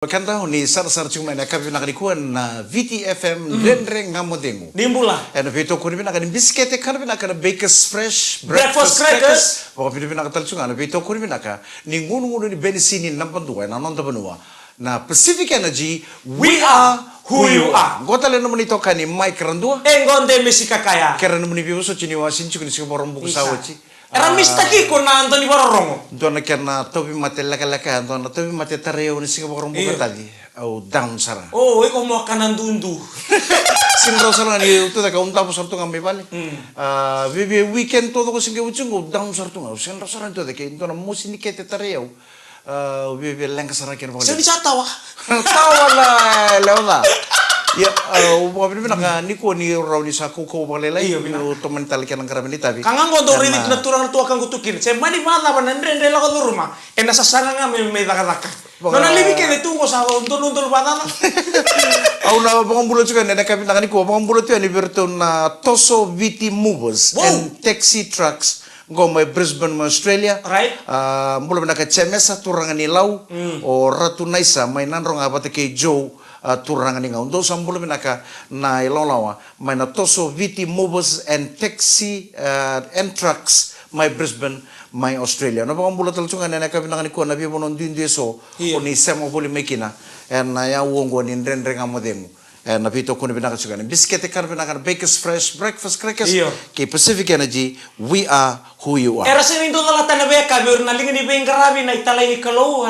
Kanta ni sar cuma na kapi nakalikuan na VTFM Renreng ngamodengu. Nimbula. And vito ko ni nakani biscuit kan nakana Bakers Fresh Breakfast crackers. Pokok vito nakatalsunga na vito ko ni naka ni ngunu ni benisini nampanduwa na nonta banua na Pacific Energy We are who you are. Gotale naman ito kani Mike Randua. Engonde mesikakaya. Kera naman ni biuso chini wa sinchu ni sikaborong bukusawachi. Era mistaki ko na Anthony Bororongo. Dona kena tobi mate laka dona tobi mate tareo ni sikaborong bukatali. Au down sara. Oh, iko mo kanandundu. Sinro sara ni utu da kaunta po sartu ngambe bale. Vivi weekend todo ko singe uchungo down sartu ngau. Sinro sara to de ke dona musi ni kete tareo. Vivi lenga sara ken bale. Sini tawa. Tawa la leona. Ya, wabili naka niko ni rauni sa kuko bale lai. Iyo teman tali kan ngaramini tabi. Kangang ko do rini naturang tua kang gutukin. Se mani mata ba nandre la ko rumah. Ena sasanga nga me daka. Nona libi ke tungo sa untul batana. Au na bang bulo juga nena kami nakani ko bang bulo tu ani berton na Toso VT Movers and taxi trucks ngomai Brisbane Australia. Right. Mula naka cemesa turangan ni lau o ratu naisa mainan rong abate ke Joe turangan ni ngau. Do sambulo naka na ilolawa maina Toso VT Movers and taxi and trucks my Brisbane my Australia. No bang bulo talsunga nena kami nakani ko na bibo non dindi so oni sema boli mekina en na ya wongo ni renrenga modemu. En na pito kuni binaka sugan. Biscuit kan binaka Bakers Fresh Breakfast Crackers. Ke Pacific Energy, we are who you are. Era sini do la tana beka bir na lingi ni bengarabi na italai ni kalau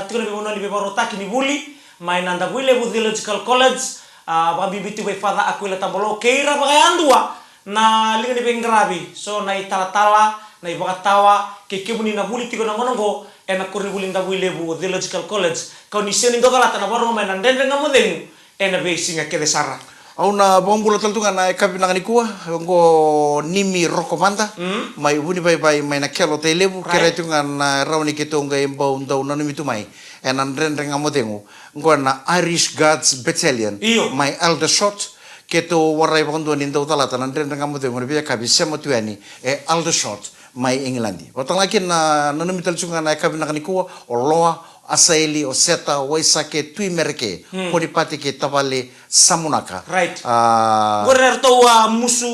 tikuna bibo no ni bebarotaki ni buli mai nanda buile Theological College babi bitu be father akuila tambolo keira bagai andua na lingi ni bengarabi so na itala na ibakatawa ke kibuni na buli tikuna ngonongo ena kurni buli nda buile Theological College kau ni sini do la tana baro mai nanda ngamodeng ena besinga ke desara. Au na bombulo taltunga na kapi nangani kuwa ngo nimi roko manda mai huni bai mai na kelo te lebu kera tunga na rauni ke tonga imba undau na nimi tumai enan renrenga modengu ngo na Irish Guards Battalion mai Aldershot keto warai bondo ni ndau talata na renrenga modengu ni kapi sema tuani Aldershot mai Englandi. Watang lagi na nimi taltunga na kapi nangani kuwa o loa asaili o seta waisake tui mereke podipati ke tavale samunaka right gore erto wa musu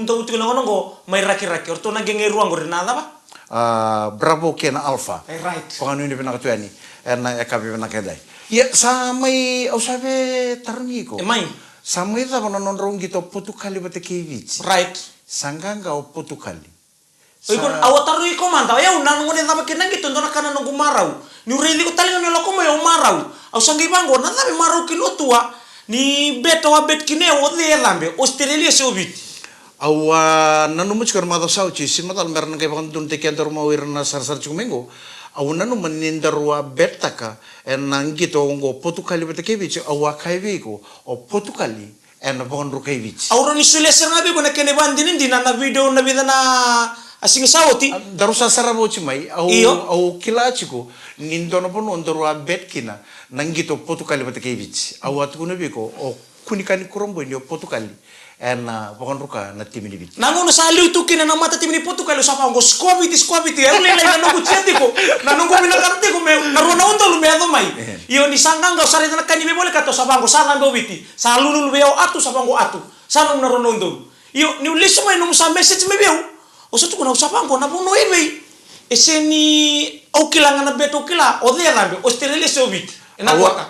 ndo uti ngongo mai raki orto na genge ruang gore nada ba Bravo kena Alpha right panganu ni pena katuani erna ekabi pena kedai ya samai au sabe tarniko mai samai ta bonon rong gito potukali bate kevich right sanganga o potukali ikon awataru iko manta ya unan ngone tama kenang gitu ndona kana nunggu marau ni ureli ko talinga ni loko mo marau au sangi bango na tabe marau kino tua ni beto wa bet kine o de lambe Australia se obit au nanu much kar mado sauchi simatal merna kay bakon te kentor mo wirna sar chumengo au nanu manindarwa betaka en nangito ngo potukali bete kevich au akaive ko o potukali en bakon rukevich au ni sule serna be ko na kene bandinin dinana video na bidana asing sawoti darusa sarabo chimai au kilachiko nindono pono ndorwa betkina nangito potukali batakevich au atukune biko o kunikani kurombo ndio potukali ena pokon ruka na timini bit nangono saliu tukina na mata timini potukali sapa ngo squabiti ya ule na nungu chetiko na nungu minakarte ko me na rona undo lu meado mai iyo ni sanganga usare na kanime bole kato sapa ngo sana ndo biti salulu beo atu sapa ngo atu sana na rona undo iyo ni uliso mai no musa message me beo oso tu kuna usapango na bono ebe eseni au kilanga na beto kila ode lambe Australia se obit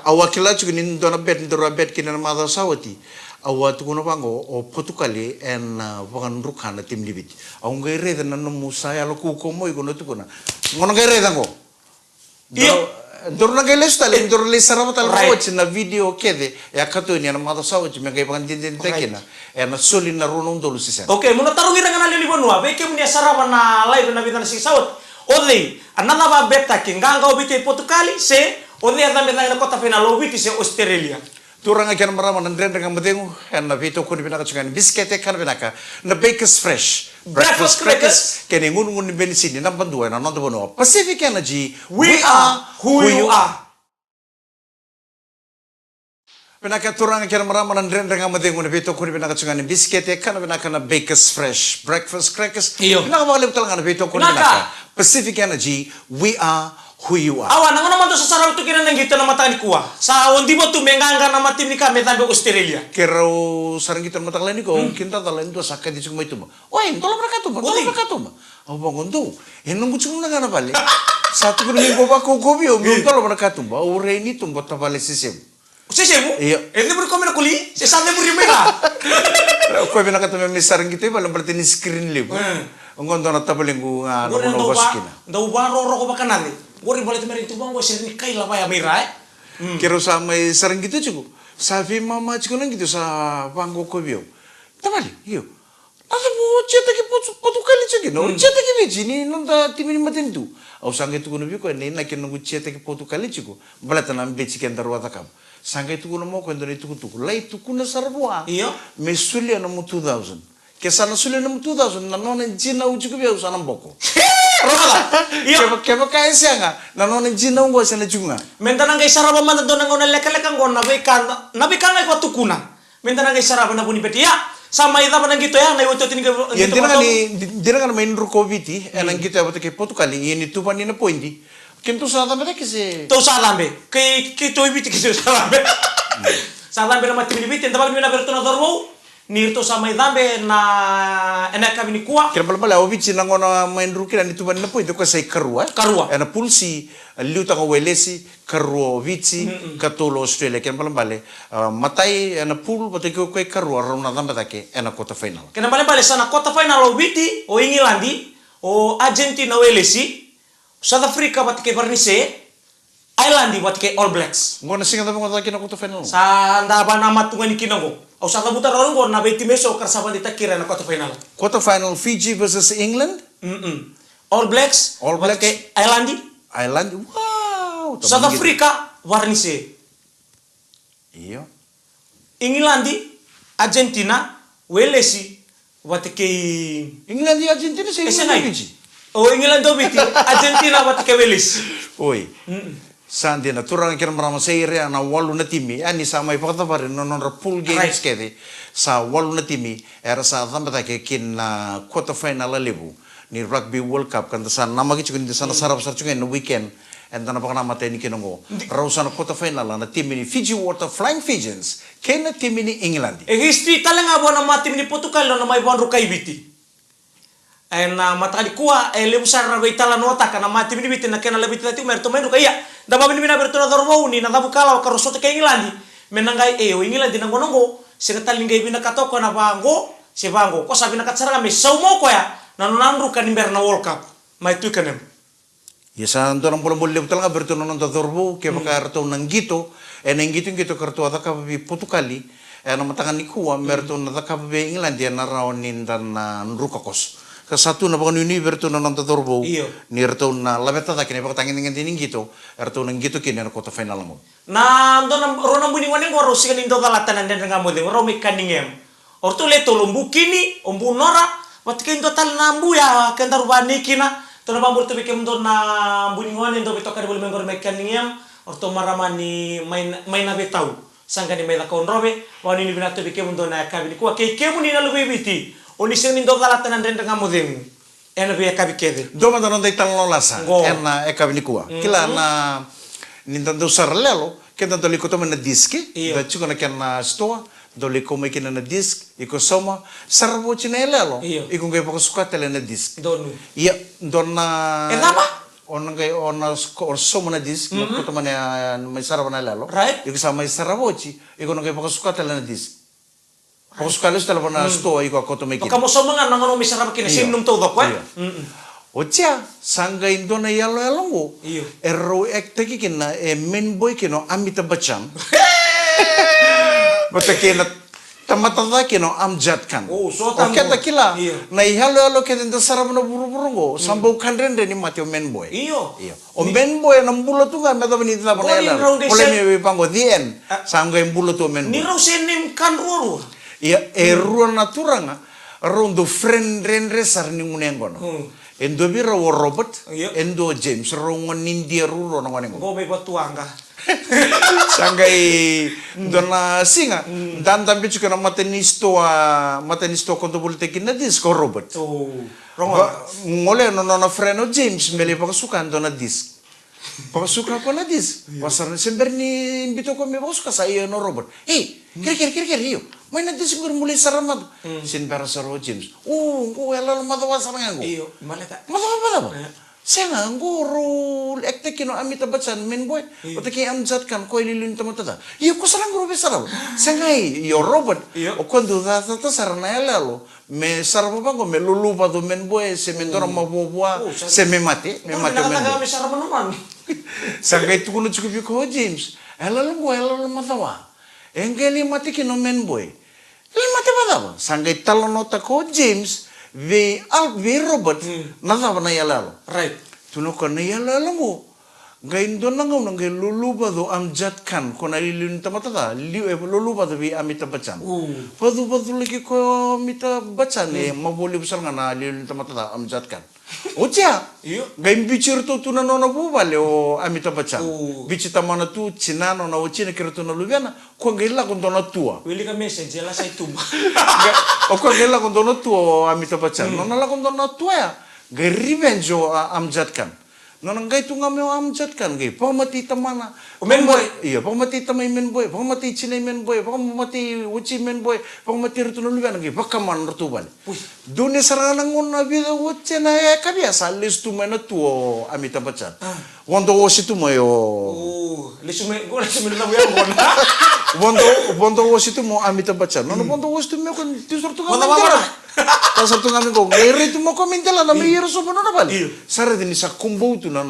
awa kila chuku nin dona bet ndora bet kina mada sawati awa tu kuna pango o potukali en wakan rukana tim libit au ngere na no musa ya loku ko mo ikono tu kuna ngono ngere dango Dorna geles tali dorle sarama tal watch na video kede ya kato ni na mada sawati me kay pangan din tekina na soli na runong dolu sisen okay muna tarungi na ngali libonwa be ke munia sarama na live na bidana sing sawat ode another ba beta kinganga obite potukali se ode ada mena na kota final obite se Australia turanga kan marama na renrenga modengu en na vito ko ni binaka chungan biscuit kan binaka na Bakers Fresh Breakfast Crackers kene ngun benisini na banduan na nondo bono Pacific Energy we are who you are. Pinaka turanga kan marama na renrenga modengu na vito ko ni binaka chungan biscuit kan binaka na Bakers Fresh Breakfast Crackers pinaka magalip talaga na vito ko ni binaka Pacific Energy we are who you are. Awan nangono man to sa sarap to kinang gitu na matang ni kuwa. Sa ondi mo to menganga na matim ni kami tabi Australia. Kerau sarang kita matak lain ko, kinta talain to sakit di sumay tuma. Oy, tolong mereka tuma, tolong mereka tuma. Ako bangun to. Nunggu cuma na bali. Satu ko nang ko ba ko bio, tolong mereka tuma. Ore ini tumba tabale sisem. Sisem? Iya. Ini beri komen aku li. Sesame beri merah. Ko bina ka tuma sarang kita balang berarti ni screen live. Ngon to na tabaling ko nga no baskina. Daw ba ro ko ba kanali. Gori balik merin tubang go sirni kai la ya merah. Kero sa may sarang kita cukup. Sabi mama cukup nang gitu sa bangko ko bio. Tabali, iyo. Asa mo cheta ki potu kali cukup. No cheta ki beji ni nanda timi maten tu. Au sangai tu kuno bio ko ni na keno ngu cheta ki potu kali cukup. Balata nam beji ken darwata kam. Sangai tu kuno mo ko ndoni tu tu. Lai tu kuno sarboa. Iyo. Mesulia no 2000. Kesana sulia no 2000 na nona jina ujuku bio sana mboko. Rohala. Iyo. Keba kaya siya nga, nanonin jina ungo sa na junga. Mentanang kay saraba man do nang ona leka-leka ngon nabikan ay ko tukuna. Mentanang kay saraba na buni beti ya. Sama ita man gitu ya, na uto tinig Yan dina nga main rukoviti, enang kita abot kay Portugali, yan ito pa ni na pointi. Kinto sa tamata kasi to salambe. Kay to ibiti kay salambe. Salambe na matibiti, tabag mi na berto na dormo. Nirto sa may dambe na enak kami ni kuwa. kira pala obici nang ona main ruki dan itu pa ni na pointi kasi karua. Karua. Ena pulsi liuta ka welesi karua obici katulo Australia kira pala matai ena pul pati ko kay karua rauna tambata ke ena kota final. Kena bale sana kota final o biti o Ingilandi o Argentina o elesi South Africa bat ke Barnise Islandi bat ke All Blacks. Ngona singa tabi ngota kina kota final. Sa ndaba na matungan ni kinango. O sa tabuta ron go na beti meso karsaban di takira na kota final. Quarter final Fiji versus England. All Blacks. All bat Blacks. ke Islandi. Ireland. Wow. South Africa Barnise. Iyo. Ingilandi Argentina Welesi bat ke England di Argentina sa England biji. O England do biti Argentina bat ke Welesi. Oi. Sandi na turang kira marama sa area na walu na timi ani sa may pakatabarin no non pool games kede sa walu na timi era sa tambata ke kin na quarter final lebu ni rugby world cup kan sa namagi chukun sa sarap sa chukun no weekend and then napaka namatay ni kinongo raw sa quarter final na timi ni Fiji Water Flying Fijians ken na timi ni England E history talaga bo na matim ni Portugal no may buwan ro kay biti. Ay na matali kuwa e lebu sa rabe tala no ta kana matim ni biti na kena lebiti lati merto menu kaya daba ni mina berto na dormo ni na dabu kala ka rosote kay England menangai o England na ngonongo sira talingai bina katoko na bango si bango ko sabi na katsara me saumo ko ya nanonandru kan imber na World Cup may tu kanem. Yasa ando nang bola bola talaga berto non ta dorbo ke makarto nang gito nang gito karto ata ka bi Portugali na matangan ni kuwa merto na ka bi England na rawnin dan nrukakos. Kasatu na bakon ini berto na nang tatorbo ni erto na labeta ta kini pakatangin dengan tining gitu erto nang gitu kini na kota final mo Na ando na ronang buni waning waro sikan indo dalatan and nga mo de ro me kaningem orto leto lombu kini ombu nora wat ken total nambu ya kan darubani kina to na bambur to bikem do na buni waning do beto kare bol mengor me kaningem orto maramani may na betau sangkani may da kon robe wani ni binato bikem do na kabini ko ke kemu ni na lubi biti Oni sing nindo dalatan and nga mo de ena be kabikede do man non dai talon lasa ena kabini kuwa kila na nintendo sarlelo ke tanto likoto na diski da chuko na ken na store do liko me ken na disk iko soma sarbo chinelelo iko ngai poko suka tele na disk donu iya don na enapa on ngai on soma na disk ko to man may sarbo na lelo right iko sa may sarbochi iko ngai poko suka tele na disk poko suka les tele na store iko ko to me ken kamu soma nga nangono misarap kini sinum to do ko Ocha sanga indona yalo yalongo erro ekteki kina men boy kino Amitabh Bachchan bata kina tamatanda kino Amjad Khan so kata kila na yalo yalo kina sarap na buru-burungo sambau kandren ni matio men boy o men boy na mbulo tu nga meta benita na yalo ole mi pango dien sanga mbulo tu men boy ni raw senim kan roro erro naturanga rondo friend renre sarni munengono Endo bira wo Robert, endo James, rongon India ruro na ngone go be batuanga. Sangai dona singa, dan tambi chuka na matenisto konto politik na disco Robert. Oh, rongon. Ngole no na freno James mele pa kasukan dona disk. Pasuka pala dis. Pasar na sember ni imbito ko may pasuka sa iyo no Robert. Kira iyo. May na dis mulai saramad. Sember sa James. Ko elal madawa sarangan ko. Iyo, malata. Madawa ba? Saya nguru ekte kino amita bacan men boy. Otaki amjat kan ko ililin tamata. Iyo ko sarang guru besar. Saya iyo Robert. O quando ta sarana elalo. Me sarabo bango me lulu padu men boy se mentora mabobua se me mate men boy. Me sarabo naman. Sangay tukuno cukup ko James. Elalo madawa. Engeli mati kino men boy. Ele mate madawa. Sangay talonota ko James. Vi Robert nada na yalalo. Right. Tuno ko na yalalo mo. Gain do nangaw nang gay luluba do amjat kan ko na lilun tamata luluba do vi amita bacan. Padu lagi ko amita bacan mabuli besar nga na lilun tamata amjat kan. Ocha. Gain bichir to tuna nona bubale o amita bacan. Bichita mana tu cinano na ochina kira tuna lubiana ko gaila kon dona tua. Wili ka message la sa ituma. O ko gaila kon dona tua amita bacan. Nona la kon dona tua ya. Gai revenge o amjat kan. Nonang gay tunga mo amjat kan gay pamati tamana men boy iya pamati tamay men boy pamati chinay men boy pamati uchi men boy pamati rutunuluan gay bakaman rutubal dune saranang na vida uchi na kabiasa listu mena tuo amita bacan wando wositu moyo lesume na buyan gona wando wositu mo amita bacan nono wando wositu mo kan tisor tu wanda mama Pasal tu kami ko, ngeri tu mo komintela na may iro sobo na bali. Sara din sa kumbo tu na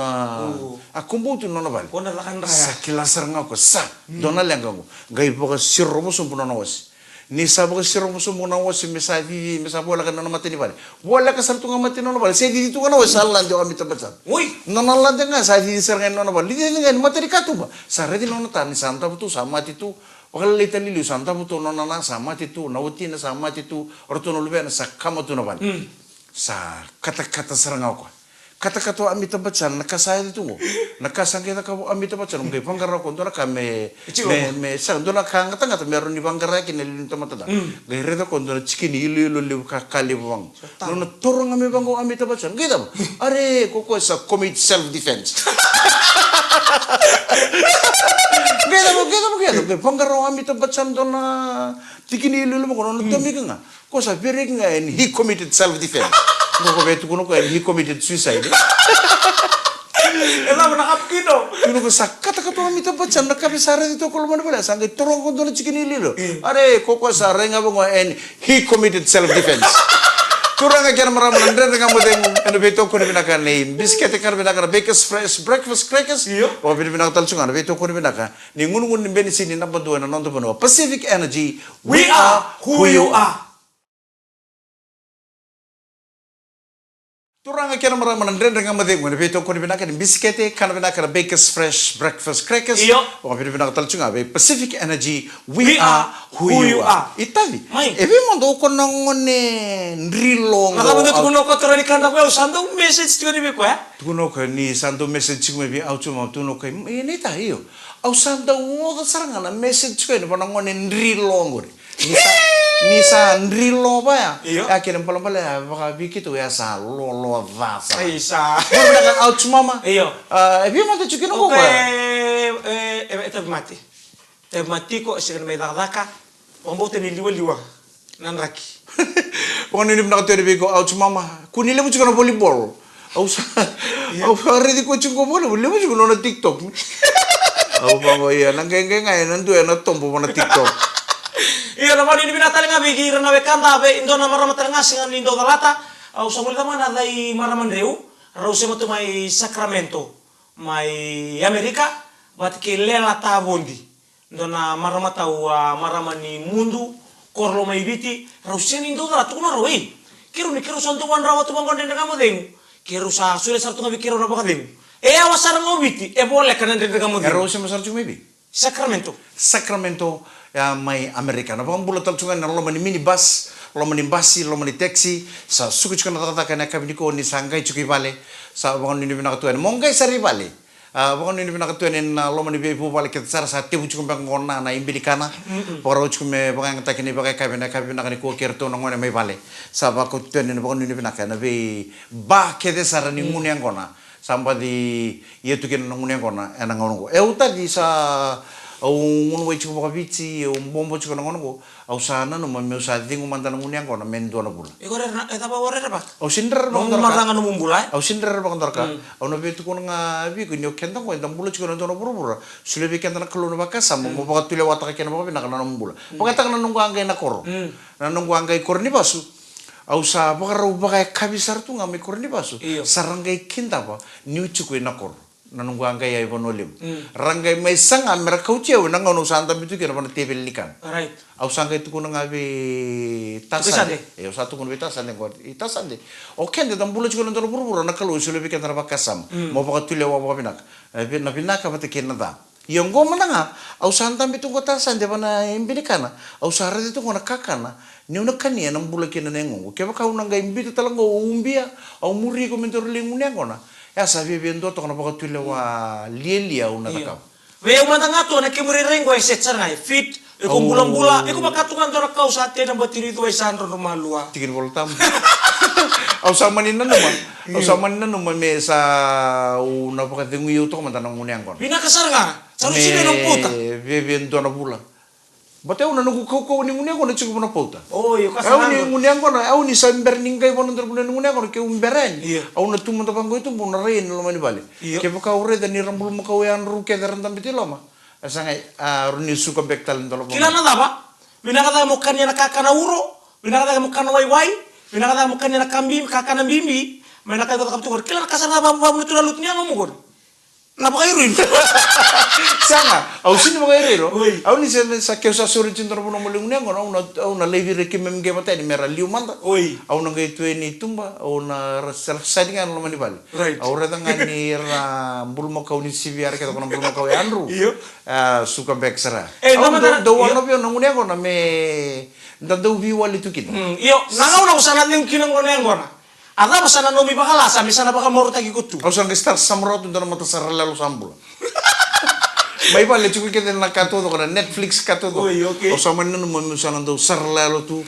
kumbo tu na bali. Kona lakan raya. Sa kilasar nga ko, dona lang ko. Gay po ka siro mo sumpo na was. Ni sabo ka siro mo sumpo na was, mesadi, wala ka na mati ni bali. Wala ka sarto nga mati na bali. Sa di tu ka na was, salan jo kami tabasan. Uy! Nanalan nga, sa di sir nga na bali. Di nga, materi ka tu ba? Sara din na tani, santa po tu, sama ti tu. Pakalita lilu santa buto nona na sama titu nauti na sama titu orto no lubena sa kama tu naban sa kata-kata sarangau ko kata-kata amita bacan nakasaya itu nakasangkita ka amita bacan ngai panggara ko ndona kame me sang ndona kang tanga meron ni panggara kin lilu tamata ngai redo ko ndona chikini ilu liu ka kali bang nona turung ame bango amita bacan ngai dam are ko sa commit self defense Gede, panggaro amita bacan dona tikini lulu mo kono tomi nga. Ko sa very nga and he committed self defense. Ko betu kuno ko and he committed suicide. Ela nakapkino. Kuno ko sa kata-kata amita bacan nakabisara dito ko lumana pala sangay turong ko dona tikini lulu. Are ko sa renga mo and he committed self defense. Turang aja maram nandre dengan modeng anu beto ko ni binaka ni biscuit kar binaka bakers fresh breakfast crackers o binaka talsunga beto ko ni binaka ni ngun ni beni sini na bodo na nondo bono Pacific Energy we are who you are. Turang aja maram nandre dengan modeng anu beto ko ni binaka ni biscuit kar binaka bakers fresh breakfast crackers o binaka talsunga Pacific Energy we are who you are. Itavi. Ebi mondo ko nangone nrilong. Nakamundo tuno ko torani kanda ko sandong message tuno ni ko ya. Tuno ko ni sandong message ko bi au chuma tuno ko ini ta iyo. Au sandong mo saranga na message ko ni panangone nrilong gori. Nisa nrilong ba ya? Akhirnya pala baka bikitu ya sa lo vasa. Isa. Mo kan au chuma ma. Iyo. Ebi mo to chukino ko ba? Eta mati. Te mati ko sing may dakaka. Pambote ni liwa nanraki. Pokoknya ini pernah ketemu bego out mama. Kunile mo juga na volleyball. Au hari di ko chungo bola, boleh mo juga na TikTok. Au mama iya nang geng-geng ay nandu na tombo na TikTok. Iya naman ini binatali nga bigir na bekanta be indo na maramatal nga singan lindo dalata. Au sa multa man aday maraman reu. Rause mo to may Sacramento. May Amerika bat ke lela ta bondi. Dona maramata wa maramani mundu korlo mai biti rausen indo dala tukuna roi kiru ni kiru santu wan rawatu bangon den kamu deng kiru sa sule sartu ngabi kiru na bakadeng awasar ngobiti boleh kanan den kamu deng Rausen masar cuma bi Sacramento ya mai Amerika na bang bulat talcungan na lo mani minibus lo mani basi lo mani taxi sa suku cukana tata kana kabini ko ni sangkai cuki bale sa bangon ni binakatuan monggai sari bale Pokoknya ini pernah ketuanin loma ni bebu balik kita cara saat tibu cukup bangkona na imbi di kana, pokoknya cukup me pokoknya kita kini pakai kabin nak kau kerto nongone me balik, sabab ketuanin pokoknya ini pernah kan, tapi bah kita sara ni muni yang kona, sampai di itu kena ngunyang kona enang ngono. Tadi sa au ngono wai chupa kapici au bombo chuka ngono ko au sana no me usa tingu mantan ngunyan kona mendo na bula. Iko re etapa ore ba. Au sinder Nung maranga no mumbulai. Au sinder ba kantor ka. Au no betu kono nga bi ko nyo kenta ko endang bula chuka no bura. Sule bi kenta na kalo no bakasa mo bakat tule wata ka kena ba na kana no bula. Pakata kana nunggu anggai na koro. Na nunggu anggai kor ni basu. Au sa bakara ubakai kabisar tu ngamai kor ni basu. Sarangai kinta ba niu chuku na kor. Nanunggu angkai ya ibu nolim. Ranggai mai sanga mereka ucia wenang ngono santa bitu kira mana tebel likan. Right. Au sangkai tu kuna ngabi tasan. Ya satu kuna tasan yang kuat. Tasan deh. Oke, dia tambulu juga nonton buru-buru. Nak kalau usul lebih kita nak kasam. Mau pakai tulia apa pinak. Pinak apa tu kena dah. Yang gua menang. Au santa bitu gua tasan dia mana imbinikana. Au syarat itu gua nak kakana. Ni una kania nang bula kena nengo. Kaya kau nang gay imbitu talang gua umbia. Au muri ko mentor lingunya kona. Ya sabi biento to kana baka tule wa lielia una takau. We umanta ngato na kimuri rengo ay setsa ngai fit e ko bulan-bula e ko bakatungan to kau sate na batiri to ay sandro no malua. Tigin voltam. Au samanin na naman. Au samanin na naman me sa una baka tingu yuto man tanang uniang kon. Bina kasar nga. Saru sine no puta. We biento na bula. Bateu na nunggu kau ni ngunyang kon cukup na puta. Oh, yo kasar. Au ni ngunyang kon, au ni samber ningkai kon ndar bulan ngunyang kon ke umberen. Au na tumun tapang ko itu pun rein lo mani bale. Ke baka ure dan ni rambul makau yang ruke daran tampi lama. Asangai runi suka bektal ndalo. Kila na ba? Bina kata mo kanya nakakana uro, bina kata mo kana wai, bina kata mo kanya nakambi kakana bimbi, may nakata kaptur. Kila kasar na ba itu lalut niya ngomong. Napakairuin. Sanga, au sini makairiro. Au ni sa keu sa suri cinta puno muling niang kono au na levi reki memge mata ni mera liu manta. Au na ngai tue ni tumba au na sedingan lo mani bali. Au reta ngani ra bulmo kau ni siviar kita kono bulmo kau andru. Suka beksera. Au do wano pio na ngunia kono me ndando viwali tu kin. Iyo, nangau na usana ning kinang kono yang kono. Ada pasana nomi bakala sami sana bakal moro tagi kutu. Au sang gestar samrot ndana mata sarala lo sambul. May pala cukup kita nak katu tu kana Netflix katu tu. Au sama nanu mo sana tu sarala lo tu.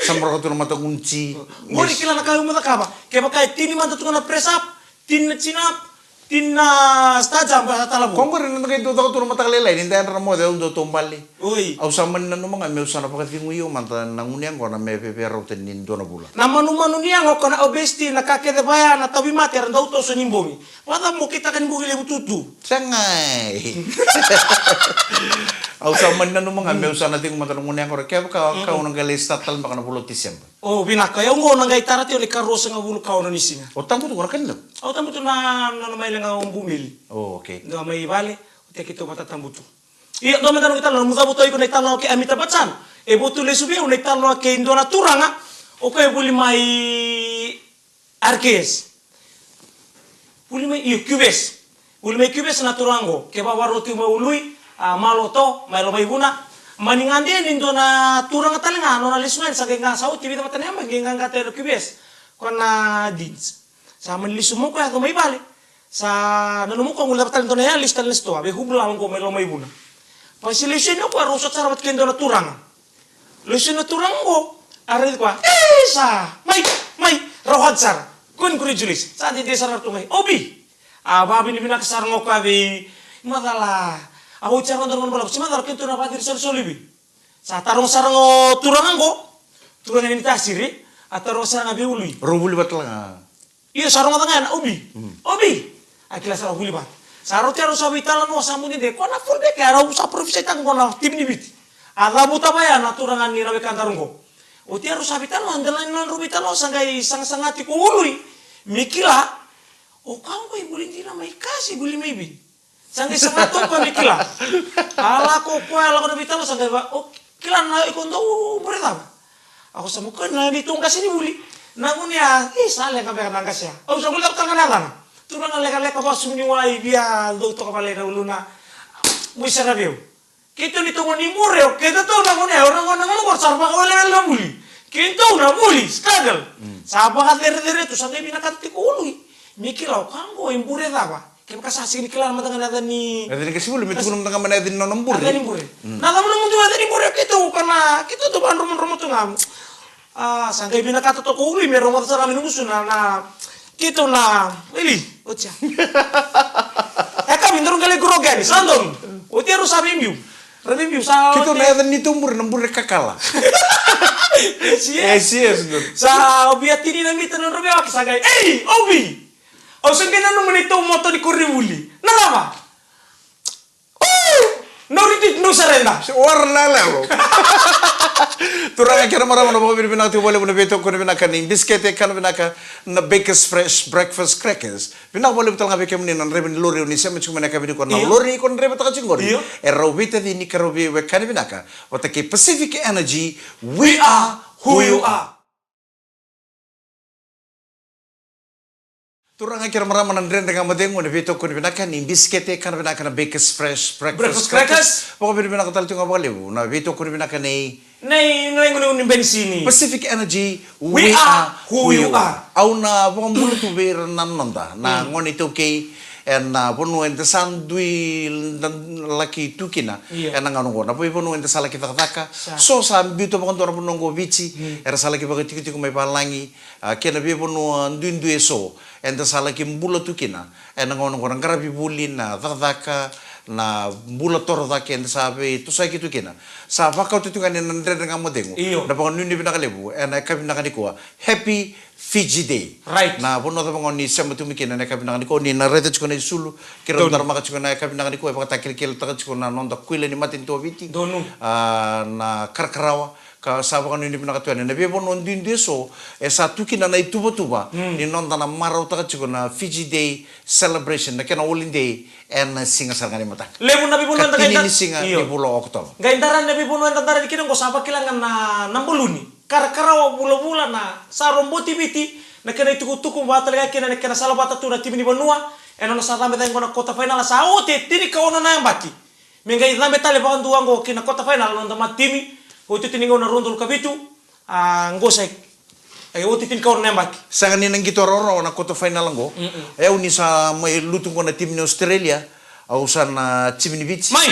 Samrot tu mata kunci. Mo di kila nakayo mata kaba. Kaya bakay tini mata tu kana press up, tin na chinap, tin na stajam ba talabu. Kung rin na kayo tu mata kalilay, hindi na mo daw do tumbali. Au sama nanu mga may usana pakat tinguyo manta nangunyang ko na may pepero tenin do na bula. Na manu-manu niya ngo kana obesti na kakete baya na tabi mati ran daw to so nimbomi. Wala mo kita kan buhile bututu. Sangay. Au sama nanu mga may usana ting manta nangunyang ko kaya ka unang galista tal baka na bulo tisem. Oh binaka yung ngo nang gaitara ti uli karosa nga bulo kaw na nisinga. O tampo tu kana kanlo. Oh tambo tu na may lang ang bumili. Oh okay. Nga may bale, uti kito matatambo tu. Iya do medan kita lalu mutabuto iko naitalo ke Amita Bachchan. E botule subi naitalo ke Indona Turanga. O kay buli may Arques. Buli may Cubes. Buli may Cubes na Turango. Ke bawaroti maului maloto may lomay buna. Maningandi Indona Turanga talenga no na lisuan sa genga sa uti bita matanya genga ngatero Cubes. Kona dins. Sa manlisumo ko ato may bale. Sa nanumu ko ngula batal Indona ya listan listo. Abe hubla ko may lomay buna. Pasilisyon nyo ko, arusot sa rabat kendo na turang. Lisyon na turang ko, aral ko, may, rawad sar. Kun julis, saat di sarar tungay, obi. Babi ni binakasar ngo ko, abi, madala. Ako ucapan turang balak, si madala kento na patir solibi. Sa tarong sarang o turangan ko, turangan ini tasiri, at tarong sarang abi ului. Rubuli bat lang. Iya, sarong atangan, obi. Akila sarang huli bat. Saro tiaro sabi talan mo samuni de ko na fulbe ke ara usa profesi tang ko na tim ni bit. Aga buta baya naturangan ni rabe kantarung ko. O tiaro sabi talan andalan non rubi talan sangai sang-sangati ko ului. Mikila o kau ko ibulin dina mai kasi buli mai bin. Sangai sangato ko mikila. Ala ko ala ko na bitalo sangai ba o kila na ikondo berita. Ako sa mukha na ditong kasi ni buli. Nangunya sale ka ba nangkas ya. O sa mulak tangan Turang leka-leka ba sumuway biya do to kapalay na uluna. Muy sarabyo. Kito nito mo ni mureo, kito to na ko ne, orang ko nang sarba ko level na muli. Kito na muli, struggle. Saba ka dire to sa binakati ko ului. Mikilaw kango impure dawa. Kaya kasasi ni kilala matanga nada ni. Nada ni kasi ulo mito kunong tanga manadin no nambure. Nada ni impure. Nada mo nang nada ni impure kito kana kito to ban rumon to ngam. Sangkay binakata to ko ului meron mo sa ramin muso na kito na, ili, Ocha. Eka bindurung kali kurogani, sandong. Oti harus sabimbiu. Rabimbiu sa. Kita na yan nito nambur kakala. Yes. Sa obiat ini nami tanong rabi ako sagay. Hey, Obi! O saan ka na naman ito moto ni Kuribuli? Nalama? No retreat, no surrender. Warna lalo. Turang kira marama na mga binaka tiwala mo na beto ko na binaka ning biskete kan binaka na Baker's Fresh Breakfast Crackers. Binaka wala betal nga beke mo ni nan reben lori ni sema chuma na kabini ko na lori ko na reben taka chingori. E rawita di ni karobi we kan binaka. Wata ke Pacific Energy, we are who you are. Turang kira marama nan ren dengan madengo na beto ko na binaka ning biskete kan binaka na Baker's Fresh Breakfast Crackers. Pokok binaka tal tunga baliw na beto ko na binaka ni Nay nguning bensini. Pacific Energy, we are who you are. Au na bukang bulu tu bir nan nanda na ngoni tu kei en na ponu en tesan dui laki tukina en na ngano na poi ponu en tesala kita kataka so sa bito bukang tora ponu ngo bici era sala ki baga tiku tiku mai palangi kena bi ponu ndui so en tesala ki bulu tukina en na ngono ngora ngara bi bulin na takaka na bula toro dake en sabe tu sai kitu kena sa vaka tu kan en ndre nga modengo na pa nuni bina kalebu en ka bina kaniko happy Fiji Day right na bono ta ngoni sema tu mikena na ka bina kaniko ni na rete chko na sulu kira ndar maka chko na ka bina kaniko pa takil kel ta chko na nonda kuile ni matin to viti donu na karkarawa ka sa vaka nuni bina katuan na be bono ndinde so e sa tukina na tuba ni nonda na marau ta chko na Fiji Day celebration na kena all day en singa sarngani mata. Lebu nabi puno enta kaita. Ini singa di bulan Oktober. Gaindaran nabi puno enta tara dikira ko sapa kilangan na nambuluni. Kara-kara bula-bula na sa romboti biti na kena tuku-tuku batal ga kena kena sala bata tu na timi ni banua eno na sa tambe tango na kota final sa ote tini ka ona na mbaki. Menga idambe tale ba ndu wango kina kota final no ndama timi o tu tini ngona rondol kabitu ngosai ay oti tin kaon nembaki. Sa kanina ng gitororo na kota final ngo. Uni sa may lutong ko na team ni Australia au sa na team ni Beach. Mai.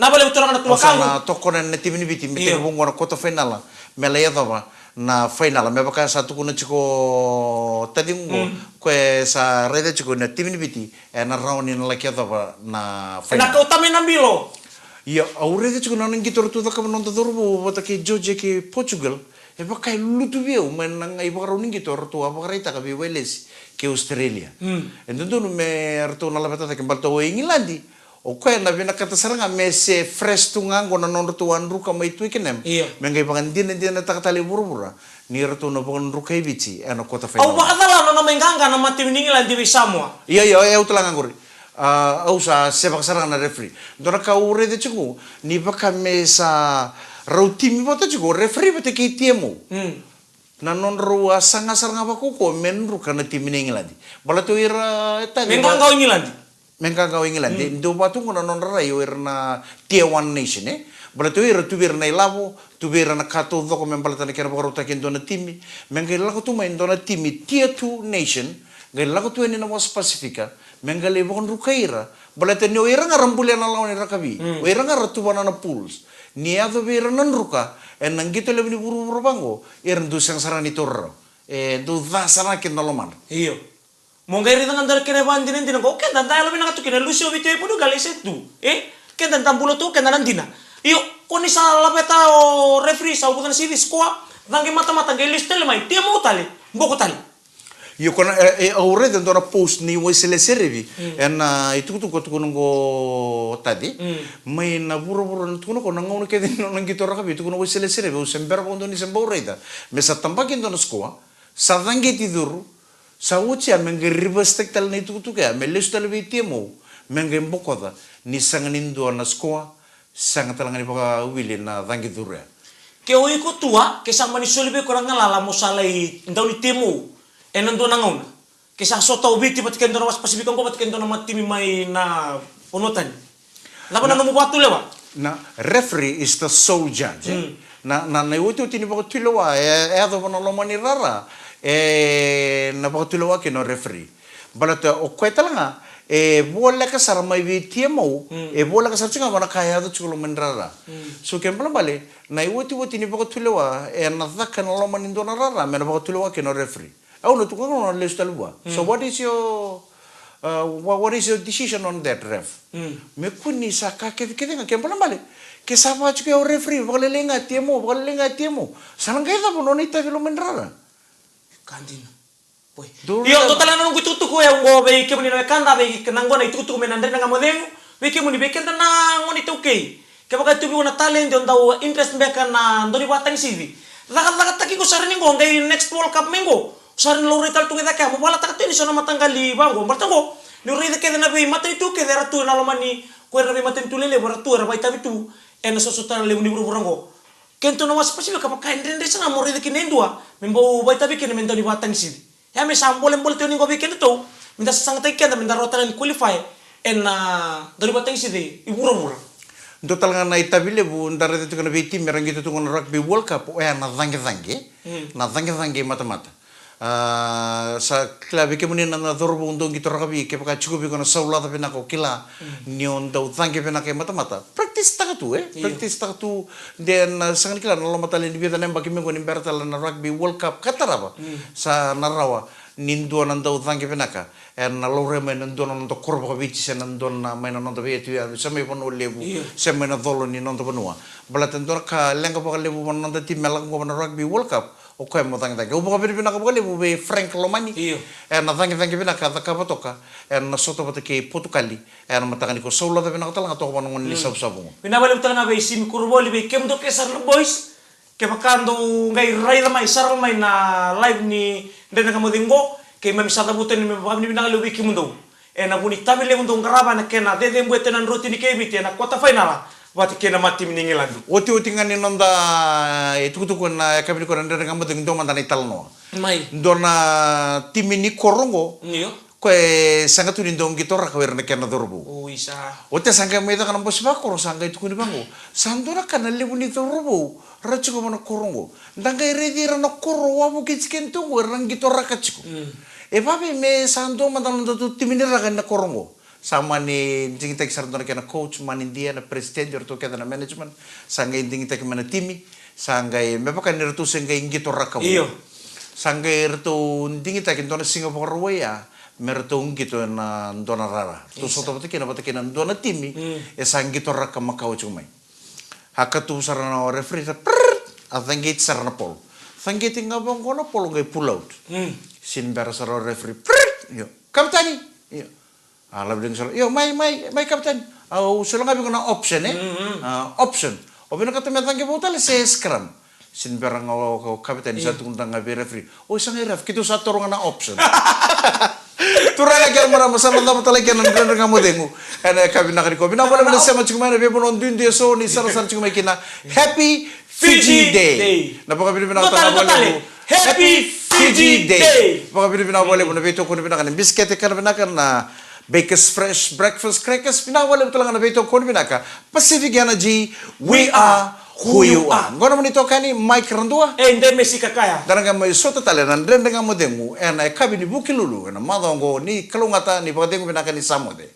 Nabale utorang na tuwa kango. Sa na toko na team ni Beach mi tingo na kota final. Melaya ba na final me baka sa tuko na chiko tadi ngo ko sa rede chiko na team ni Beach na round ni na lakya ba na final. Na utami na bilo. Ya au rede chiko na ng gitor tu ka non to dorbo bota ke Georgia ke Portugal. E baka lutu viu men nang iba rauning gitu ortu apa karita ka Wales ke Australia. Entonces no me arto na labata ke balto England. O ko na bina kata saranga me se fresh tungang ko na non ortu anru ka mai tu ikenem. Mengai pangan din na takatali burubura. Ni ortu na pangan ru kai bici eno kota fa. Au bakatala no menganga na mati England di Samoa. Iya eu tulang ngori. Au sa sepak saranga na referee. Dona ka ure de chuku ni baka me sa Rautimi bota juga referee bata ke tiemo. Na non rua sanga saranga bakuko men ru kana tim ni England. Bala to ira ta Menganga England. Menganga England. Do batu na non ra yo na tier 1 nation Bala to ira tubir na ilabo, tubir na kato do ko men bala ta kera baruta ken dona timi. Menga la ko tuma dona timi tier 2 nation. Gai la ko tu ni na was Pacifica. Menga le bon ru kaira. Bala te no ira ngarambulia na lawan ira kabi. O ira ngaratuba na pools. Ni ado bira nanruka en nangito lebni buru bango du sang sarani torro du dasana ken noloman iyo mongeri dengan dar kene bandin dina ko ken dan dalo bina tu kene lucio vite pudu galese tu ken dan tambulo tu ken dan dina iyo koni sala beta o referee sa bukan si diskoa dange mata-mata gelis tele mai temo tale mboko tale Io con aure dentro una post ni voi se le servi en itu tu nungo tadi mai na buru tu ko nango ke nang gitu ra kabi tu voi se le servi o sember bondo ni sembo reda me sa tambaki ndo skoa sa dange tidur sa uci men ribestek tal ni tu ke me les tal vitemo men mboko da ni sanganindo na skoa sang talangani pa wili na dange dure ke oi ko tua ke sang mani solibe ko ngala mo salai ndau ni temo enan do nangauna kisah soto ubiti patikan dono was pasifikan ko patikan dono matimi mai na ponotan lapa na mo batu lewa na referee is the sole judge na uti ni bako tilowa do bono lo mani rara na bako tilowa ke no referee balata o kweta langa bola ka sar mai vitiemo bola ka sar chinga bana kaya do chulo menrara so kembala bale na uti ni bako tilowa na dhakan lo mani do rara mena bako tilowa ke no referee. Oh, no, tu kan orang list talua. So what is your what is your decision on that, ref? Me kuni sa kita nga kempa na balik. Kesapa chuke o referee, bakalenga tiemo. Sanang kaita po noni ta filo mendrara. Kandina. Boy. Dulu Iyo na- total nanu gitu ko ya ngo be ke muni na kanda be ke nango na itutu me nandre nga modeng. Be ke muni be ke na ngoni to okay. Ke baka tu bi na talent don daw interest be ka na ndoni batang CV. Lakat taki ko sarin ngo ngai next World Cup mengo. Sarin lo retal tu kita ka mo wala takati ni sona matanggali bango. Martango. Ni ride ke na be mata itu ke dera tu na lomani ko na be mata tu lele baratu ra baita bitu. En sosotana le uni burango. Kento no mas pasiba kapa kain rende sana mo ride kinendua. Membo baita bi ken mendoni batang CV. Ya me sambol embol teu ningo bikin itu. Minta sesang tai kenda minta rotaran qualify en dari batang CV ibura-bura. Total nga na itabile bu ndara itu kana be tim merang gitu tungon rugby World Cup o na zange mata. Sa klabe ke muni na dorbo undong gitu rugby ke paka chuko bi kono saula ta pina ko kila nion dau zange pina ke mata. Practice ta tu practice ta tu den sangan kila no mata le bida nem baki mengo ni bertal na rugby World Cup katara ba sa narawa nindo nan dau zange pina ka en na lore men ndo non to korbo bici sen ndo na men non to betu ya same pon lebu same na dolo ni non to bonua balaten dor ka lenga po lebu mon non tim melang ko na rugby World Cup o ko mo tang tang o bo pina ka lebu be Frank Lomani en na zange pina ka ka botoka en na soto bote ke Portugali en matangani ko solo da pina ka tala to ko non ni sab sabu Pina balik tanga be sim kurboli be kem do kesar boys. Ke makando ngai rai mai sar mai na live ni ndena kamodingo ke mamisada buten me babni bina le wiki mundo. Na buni tabile mundo ngaraba na kena dede mbete nan roti ni kebiti na quarter final. Wati kena mati miningilandu. oti ngani nonda itu na kabini ko ndena kambo ndo mandani talno Mai. ndona timini korongo Niyo. ko sangatu ni ndong gitora ka werne kena dorbu Oh isa. Ote sangka meda kana bos bakoro sangka itu kuni bango. Sandora kana lebu ni torobo. Rachu ko mana korongo. Ndanga redi rana koro wabu kitsken tungo rangi tora kachiku. E babe me sando mandan tu timini raga na korongo. Sama ni dingita ki sardona kana coach man India na president or to kana na management sangka dingita ki mana timi sangka me pakan ni tu sangka ingi tora ka. Iyo. Sangka itu dingita ki dona Singapore waya. Merto gitu na dona rara. Tu soto bata kena dona timi e sangi to rakka makau chumai. Hakatu sarana referee sa athangi sarana pol. Thangi tinga bang kono pol ngai pull out. Sin bara sarana referee. Yo, kaptani. Yo. Ala bideng sala. Yo, mai kapten. Au sala ngabi kona option option. Obina kata me thangi botale se scrum. Sin bara ngau kapten satu kuntang ngabi referee. Oh sangai ref kitu satu orang na option. Turanga kaya mara masama tama talaga ng ganda ng modengo. Ano kabi na kaniko. Binabala mo na siya machigumay na bebo non dun dia so ni sara chigumay kina Happy Fiji Day. Napakabili binabala mo. Happy Fiji Day. Napakabili binabala mo na beto ko na binakanin. Biskete ka na binakan na Baker's Fresh Breakfast Crackers. Binabala mo talaga na beto ko na binaka. Pacific Energy, we are who you are. Ngono mo nito kani Mike Randua. Ende Messi kakaya. Daranga may sota tale nan renda nga modengu en ay kabi ni bukilulu na madongo ni kalungata ni padengu binaka ni samode.